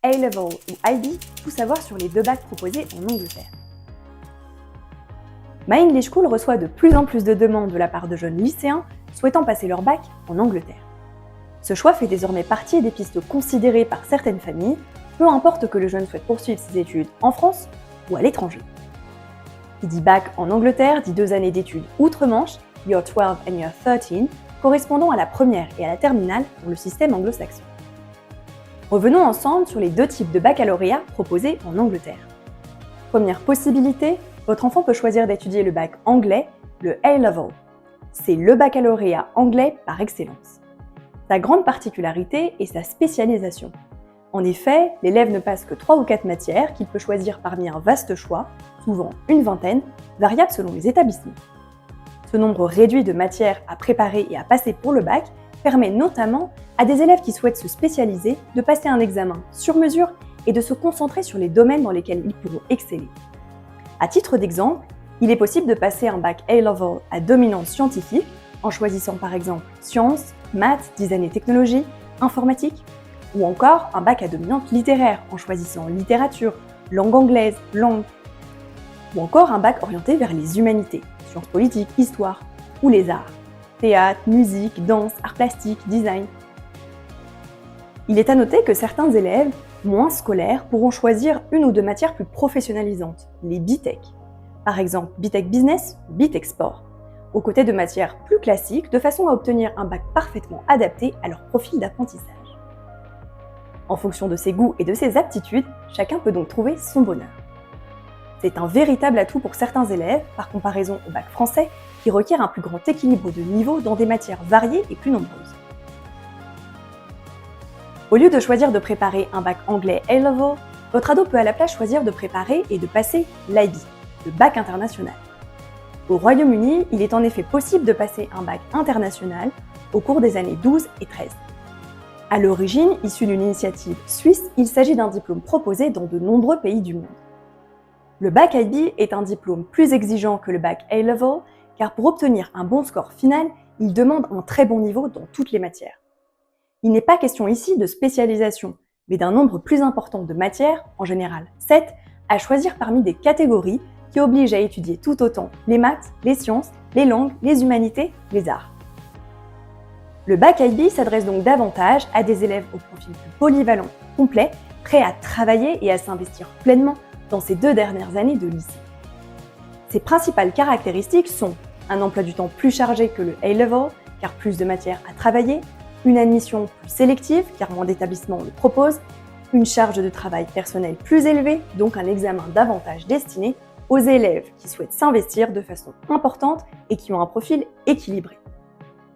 A-Level ou IB, tout savoir sur les 2 bacs proposés en Angleterre. My English School reçoit de plus en plus de demandes de la part de jeunes lycéens souhaitant passer leur bac en Angleterre. Ce choix fait désormais partie des pistes considérées par certaines familles, peu importe que le jeune souhaite poursuivre ses études en France ou à l'étranger. Qui dit bac en Angleterre dit 2 années d'études outre-Manche, Year 12 and Year 13, correspondant à la première et à la terminale pour le système anglo-saxon. Revenons ensemble sur les 2 types de baccalauréat proposés en Angleterre. Première possibilité, votre enfant peut choisir d'étudier le bac anglais, le A-Level. C'est le baccalauréat anglais par excellence. Sa grande particularité est sa spécialisation. En effet, l'élève ne passe que 3 ou 4 matières qu'il peut choisir parmi un vaste choix, souvent une vingtaine, variable selon les établissements. Ce nombre réduit de matières à préparer et à passer pour le bac permet notamment à des élèves qui souhaitent se spécialiser de passer un examen sur mesure et de se concentrer sur les domaines dans lesquels ils pourront exceller. À titre d'exemple, il est possible de passer un bac A-Level à dominante scientifique en choisissant par exemple sciences, maths, design et technologie, informatique, ou encore un bac à dominante littéraire en choisissant littérature, langue anglaise, langue, ou encore un bac orienté vers les humanités, sciences politiques, histoire, ou les arts, théâtre, musique, danse, arts plastiques, design. Il est à noter que certains élèves, moins scolaires, pourront choisir 1 ou 2 matières plus professionnalisantes, les BTech. Par exemple, BTech Business ou BTech Sport, aux côtés de matières plus classiques, de façon à obtenir un bac parfaitement adapté à leur profil d'apprentissage. En fonction de ses goûts et de ses aptitudes, chacun peut donc trouver son bonheur. C'est un véritable atout pour certains élèves, par comparaison au bac français, qui requiert un plus grand équilibre de niveau dans des matières variées et plus nombreuses. Au lieu de choisir de préparer un bac anglais A-Level, votre ado peut à la place choisir de préparer et de passer l'IB, le bac international. Au Royaume-Uni, il est en effet possible de passer un bac international au cours des années 12 et 13. À l'origine, issu d'une initiative suisse, il s'agit d'un diplôme proposé dans de nombreux pays du monde. Le bac IB est un diplôme plus exigeant que le bac A-Level, car pour obtenir un bon score final, il demande un très bon niveau dans toutes les matières. Il n'est pas question ici de spécialisation, mais d'un nombre plus important de matières, en général 7, à choisir parmi des catégories qui obligent à étudier tout autant les maths, les sciences, les langues, les humanités, les arts. Le bac IB s'adresse donc davantage à des élèves au profil plus polyvalent, complet, prêts à travailler et à s'investir pleinement dans ces 2 dernières années de lycée. Ses principales caractéristiques sont un emploi du temps plus chargé que le A-Level, car plus de matières à travailler, une admission plus sélective, car moins d'établissements le proposent, une charge de travail personnel plus élevée, donc un examen davantage destiné aux élèves qui souhaitent s'investir de façon importante et qui ont un profil équilibré.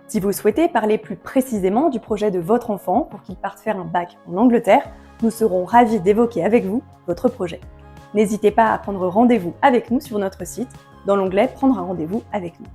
Si vous souhaitez parler plus précisément du projet de votre enfant pour qu'il parte faire un bac en Angleterre, nous serons ravis d'évoquer avec vous votre projet. N'hésitez pas à prendre rendez-vous avec nous sur notre site, dans l'onglet « Prendre un rendez-vous avec nous ».